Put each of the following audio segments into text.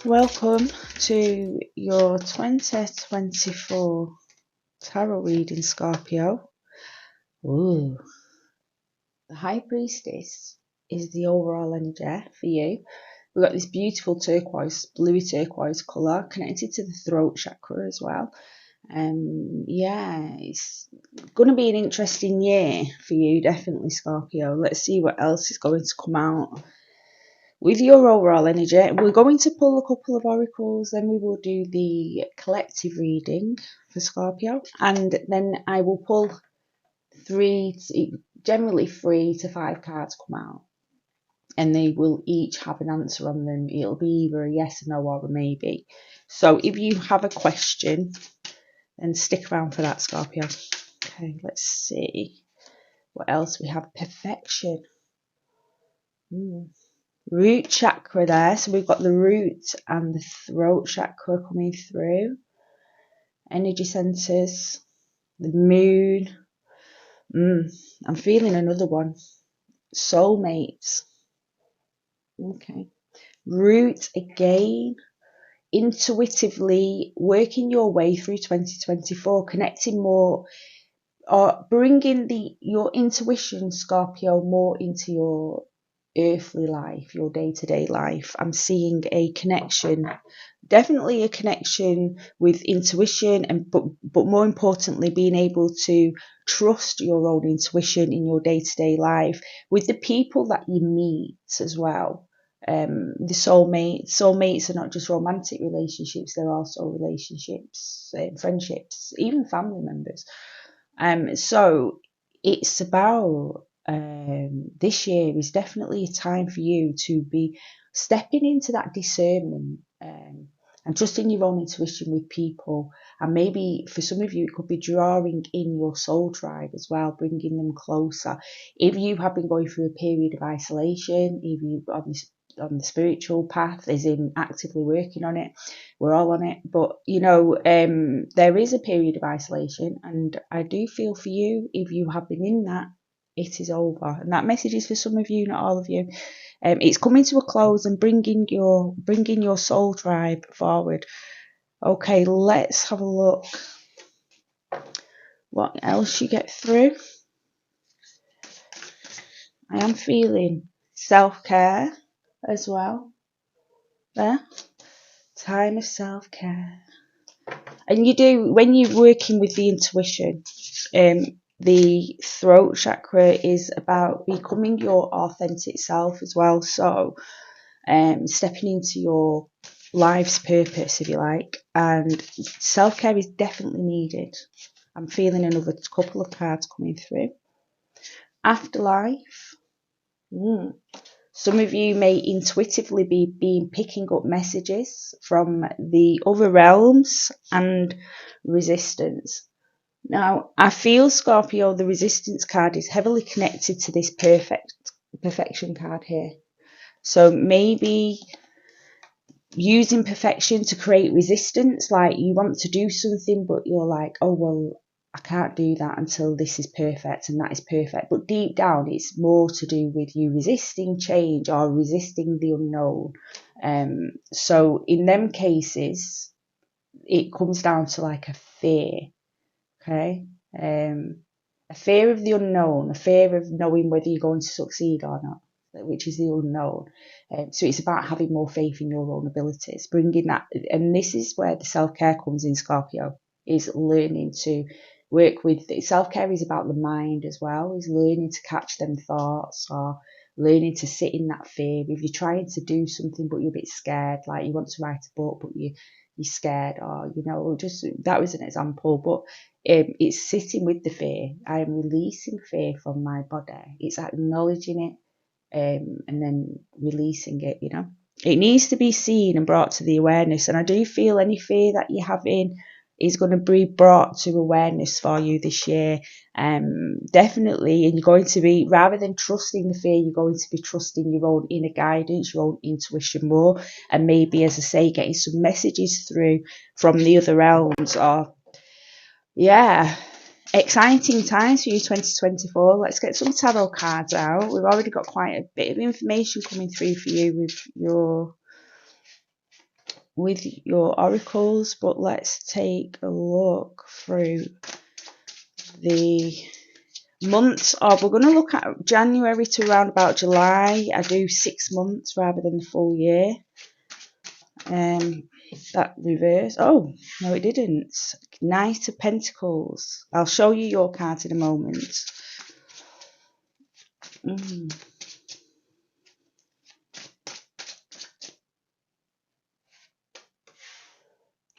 Welcome to your 2024 tarot reading, Scorpio. Ooh, the High Priestess is the overall energy for you. We've got this beautiful turquoise, bluey turquoise colour connected to the throat chakra as well. Yeah, it's going to be an interesting year for you, definitely, Scorpio. Let's see what else is going to come out with your overall energy. We're going to pull a couple of oracles, then we will do the collective reading for Scorpio, and then I will pull generally 3 to 5 cards come out, and they will each have an answer on them. It'll be either a yes, a no, or a maybe. So if you have a question, then stick around for that, Scorpio. Okay, let's see what else we have. Perfection. Root chakra there, so we've got the root and the throat chakra coming through. Energy centers, the moon. I'm feeling another one. Soulmates. Okay. Root again. Intuitively working your way through 2024, connecting more, or bringing your intuition, Scorpio, more into your earthly life, your day-to-day life. I'm seeing a connection, definitely a connection with intuition, and but more importantly, being able to trust your own intuition in your day-to-day life with the people that you meet as well. The soulmates are not just romantic relationships, they're also relationships, friendships, even family members. So it's about this year is definitely a time for you to be stepping into that discernment and trusting your own intuition with people. And maybe for some of you, it could be drawing in your soul tribe as well, bringing them closer. If you have been going through a period of isolation, if you on the spiritual path, as in actively working on it, we're all on it, but there is a period of isolation, and I do feel for you, if you have been in that, it is over. And that message is for some of you, not all of you. It's coming to a close and bringing your soul tribe forward. Okay, let's have a look what else you get through. I am feeling self-care as well there. Time of self-care. And you do, when you're working with the intuition, the throat chakra is about becoming your authentic self as well. So stepping into your life's purpose, if you like, and self-care is definitely needed. I'm feeling another couple of cards coming through. Afterlife. Some of you may intuitively be picking up messages from the other realms and resistance. Now, I feel, Scorpio, the resistance card is heavily connected to this perfection card here. So maybe using perfection to create resistance, like you want to do something, but you're like, oh, well, I can't do that until this is perfect, and that is perfect. But deep down, it's more to do with you resisting change or resisting the unknown. So in them cases, it comes down to like a fear, okay? A fear of the unknown, a fear of knowing whether you're going to succeed or not, which is the unknown. So it's about having more faith in your own abilities, bringing that, and this is where the self-care comes in, Scorpio, is learning to work with, self-care is about the mind as well, is learning to catch them thoughts, or learning to sit in that fear. If you're trying to do something but you're a bit scared, like you want to write a book but you're scared, or just, that was an example, but it's sitting with the fear. I am releasing fear from my body. It's acknowledging it, and then releasing it. It needs to be seen and brought to the awareness. And I do feel any fear that you have in is going to be brought to awareness for you this year. Definitely. And you're going to be, rather than trusting the fear, you're going to be trusting your own inner guidance, your own intuition more. And maybe, as I say, getting some messages through from the other realms, or exciting times for you, 2024. Let's get some tarot cards out. We've already got quite a bit of information coming through for you with your with your oracles, but let's take a look through the months of, we're going to look at January to around about July. I do 6 months rather than the full year. That reverse, oh no it didn't. Knight of Pentacles. I'll show you your cards in a moment.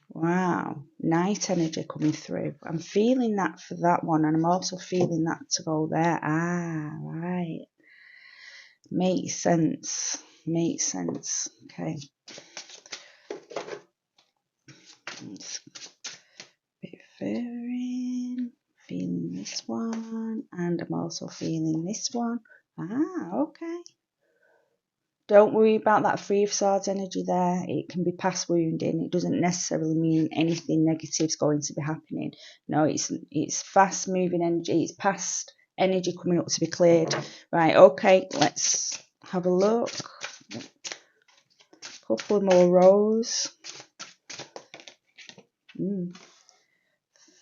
Wow, Knight energy coming through. I'm feeling that for that one, and I'm also feeling that to go there. Right, makes sense, okay. Bit further, feeling this one, and I'm also feeling this one. Okay. Don't worry about that Three of Swords energy there. It can be past wounding. It doesn't necessarily mean anything negative is going to be happening. No, it's fast moving energy. It's past energy coming up to be cleared. Right, okay, let's have a look. Couple more rows.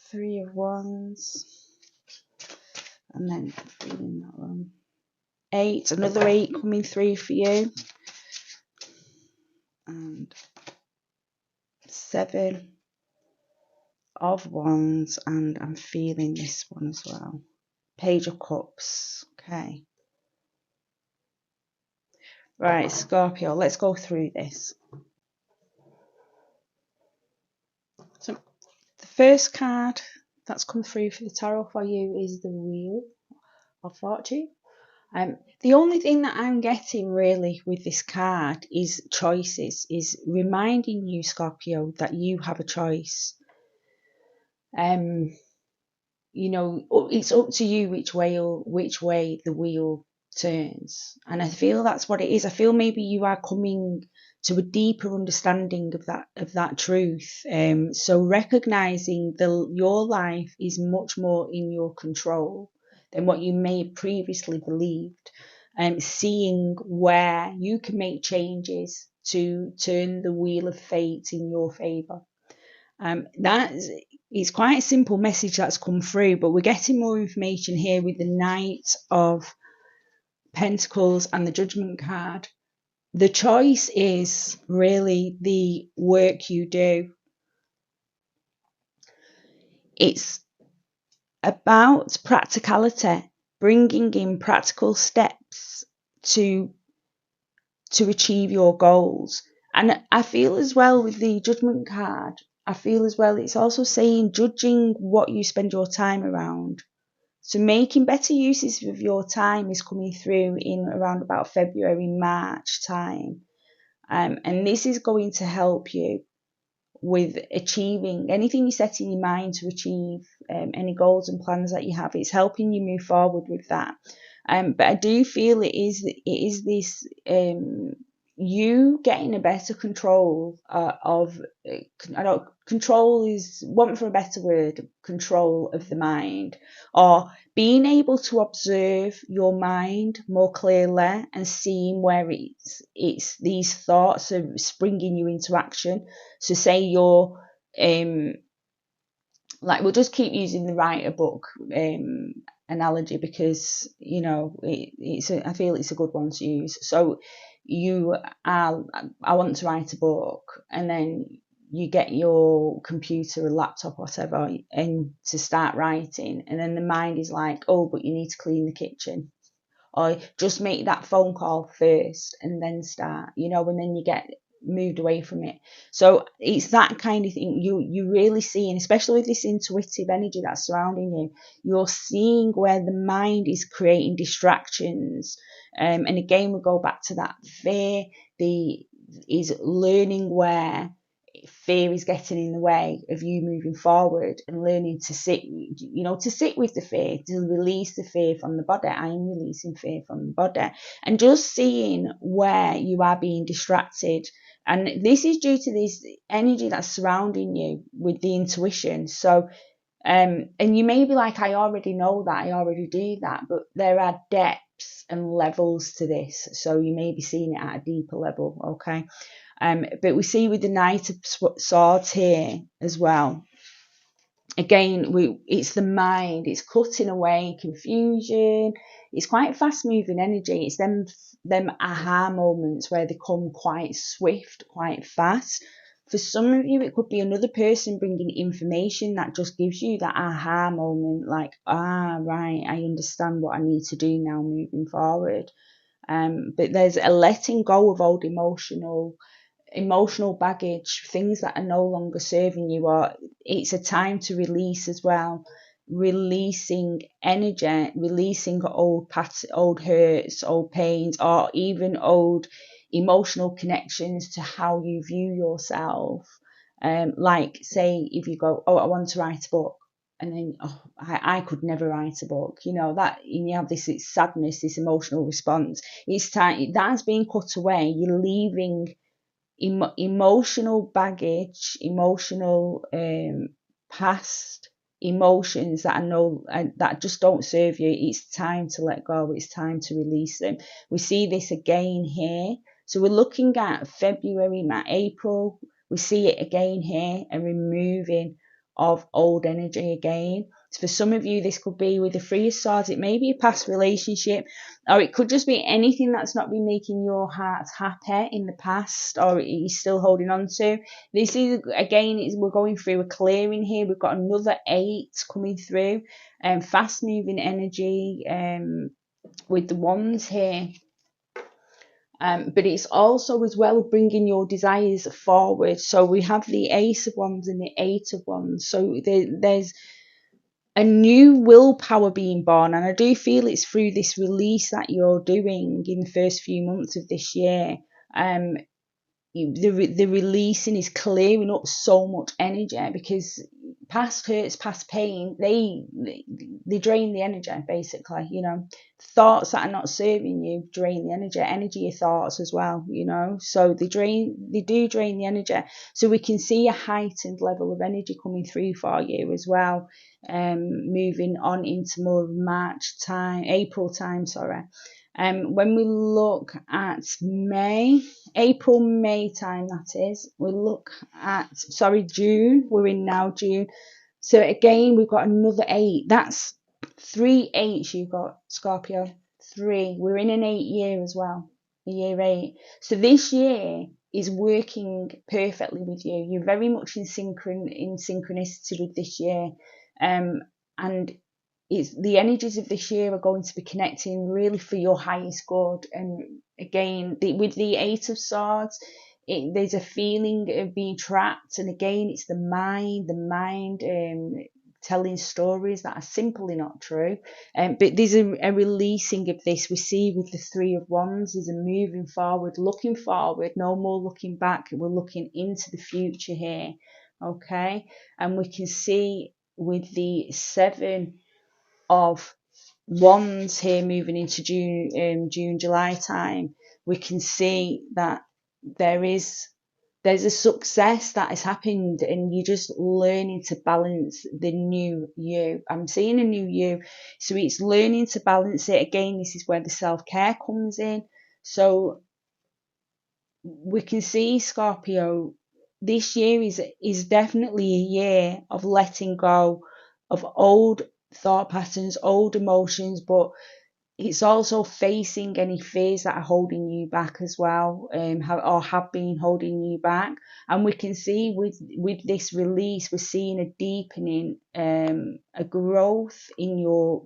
Three of Wands. And then feeling that one. 8, another 8 coming through for you. And 7 of Wands, and I'm feeling this one as well. Page of Cups. Okay. Right, Scorpio, let's go through this. So the first card that's come through for the tarot for you is the Wheel of Fortune. The only thing that I'm getting really with this card is choices, is reminding you, Scorpio, that you have a choice. You know, it's up to you which way the wheel turns, and I feel that's what it is. I feel maybe you are coming to a deeper understanding of that truth. So recognizing your life is much more in your control than what you may have previously believed. Seeing where you can make changes to turn the wheel of fate in your favor. It's quite a simple message that's come through, but we're getting more information here with the Knight of Pentacles and the Judgment card. The choice is really the work you do. It's about practicality, bringing in practical steps to achieve your goals. And I feel as well with the Judgment card, I feel as well it's also saying judging what you spend your time around. So making better uses of your time is coming through in around about February, March time. And this is going to help you with achieving anything you set in your mind to achieve, any goals and plans that you have. It's helping you move forward with that. But I do feel it is this you getting a better control control is, want for a better word, control of the mind, or being able to observe your mind more clearly and seeing where it's these thoughts are springing you into action. So say you're like, we'll just keep using the writer book analogy because, you know, I feel it's a good one to use. So I want to write a book, and then you get your computer, a laptop, whatever, and to start writing, and then the mind is like, oh, but you need to clean the kitchen, or just make that phone call first and then start, you know, and then you get moved away from it. So it's that kind of thing. You really seeing, especially with this intuitive energy that's surrounding you, you're seeing where the mind is creating distractions. And again, we go back to that fear. Is learning where fear is getting in the way of you moving forward, and learning to sit with the fear, to release the fear from the body. I am releasing fear from the body, and just seeing where you are being distracted. And this is due to this energy that's surrounding you with the intuition. So and you may be like, I already know that, I already do that, but there are depths depths and levels to this, so you may be seeing it at a deeper level, okay? But we see with the Knight of Swords here as well, again, it's the mind, it's cutting away confusion. It's quite fast moving energy. It's them aha moments where they come quite swift, quite fast. For some of you, it could be another person bringing information that just gives you that aha moment, like, right, I understand what I need to do now moving forward. But there's a letting go of old emotional baggage, things that are no longer serving you, or it's a time to release as well, releasing energy, releasing old hurts, old pains, or even old emotional connections to how you view yourself. Like, say, if you go, I want to write a book, and then, I could never write a book, that, and you have this sadness, this emotional response. It's time that's being cut away. You're leaving emotional baggage, emotional past emotions that that just don't serve you. It's time to let go. It's time to release them. We see this again here. So we're looking at February, April. We see it again here, a removing of old energy again. So for some of you, this could be with the Three of Swords. It may be a past relationship, or it could just be anything that's not been making your heart happy in the past, or you're still holding on to. This is, again, we're going through a clearing here. We've got another 8 coming through, fast moving energy with the Wands here. But it's also as well bringing your desires forward. So we have the Ace of Wands and the 8 of Wands. So there's a new willpower being born, and I do feel it's through this release that you're doing in the first few months of this year. The releasing is clearing up so much energy, because past hurts, past pain, they drain the energy, basically. Thoughts that are not serving you drain the energy of thoughts as well. So they do drain the energy. So we can see a heightened level of energy coming through for you as well, moving on into more April time, sorry. When we look at April, May time, that is, we look at, June, we're in now June. So again, we've got another 8. That's 3 8s you've got, Scorpio. 3. We're in an 8 year as well, a year 8. So this year is working perfectly with you. You're very much in synchronicity with this year. And the energies of this year are going to be connecting really for your highest good. And again, with the 8 of Swords, there's a feeling of being trapped. And again, it's the mind telling stories that are simply not true. But there's a releasing of this. We see with the 3 of Wands, there's a moving forward, looking forward, no more looking back. We're looking into the future here. Okay. And we can see with the 7 of Wands here moving into June, July time, we can see that there's a success that has happened, and you're just learning to balance the new you. I'm seeing a new you, so it's learning to balance it. Again, this is where the self-care comes in. So we can see, Scorpio, this year is definitely a year of letting go of old thought patterns, old emotions, but it's also facing any fears that are holding you back as well, or have been holding you back. And we can see with this release, we're seeing a deepening, a growth in your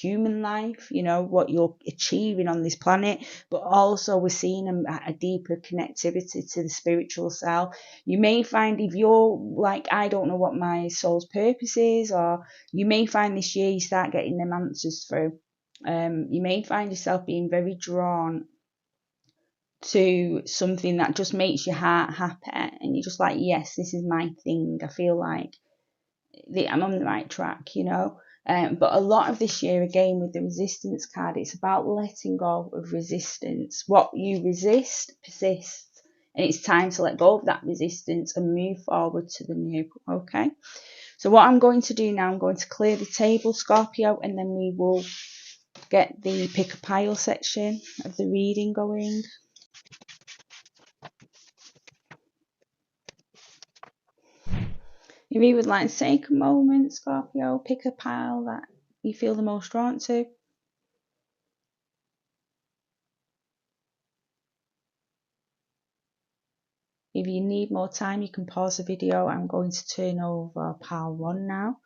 human life, what you're achieving on this planet, but also we're seeing a deeper connectivity to the spiritual self. You may find, if you're like, I don't know what my soul's purpose is, or you may find this year you start getting them answers through. You may find yourself being very drawn to something that just makes your heart happy, and you're just like, yes, this is my thing. I feel like I'm on the right track, but a lot of this year, again, with the resistance card, it's about letting go of resistance. What you resist persists, and it's time to let go of that resistance and move forward to the new. Okay, so what I'm going to do now, I'm going to clear the table, Scorpio, and then we will get the pick a pile section of the reading going. If you would like to take a moment, Scorpio, pick a pile that you feel the most drawn to. If you need more time, you can pause the video. I'm going to turn over pile 1 now.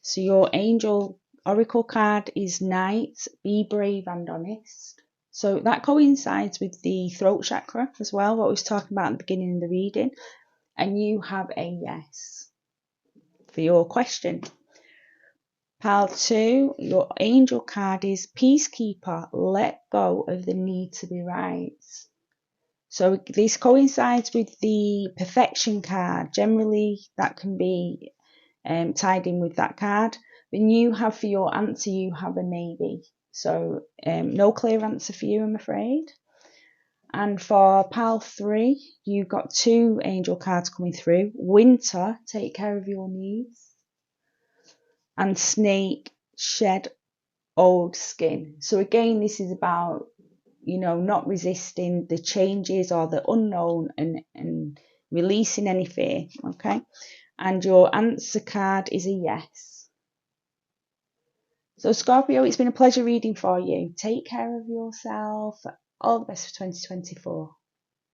So your angel oracle card is Knight, be brave and honest. So that coincides with the throat chakra as well, what we was talking about at the beginning of the reading. And you have a yes for your question. Pile 2, your angel card is Peacekeeper, let go of the need to be right. So this coincides with the perfection card. Generally, that can be tied in with that card. Then you have for your answer, you have a maybe. So no clear answer for you, I'm afraid. And for pile 3, you've got 2 angel cards coming through. Winter, take care of your needs. And Snake, shed old skin. So again, this is about, not resisting the changes or the unknown and releasing any fear, okay? And your answer card is a yes. So Scorpio, it's been a pleasure reading for you. Take care of yourself. All the best for 2024.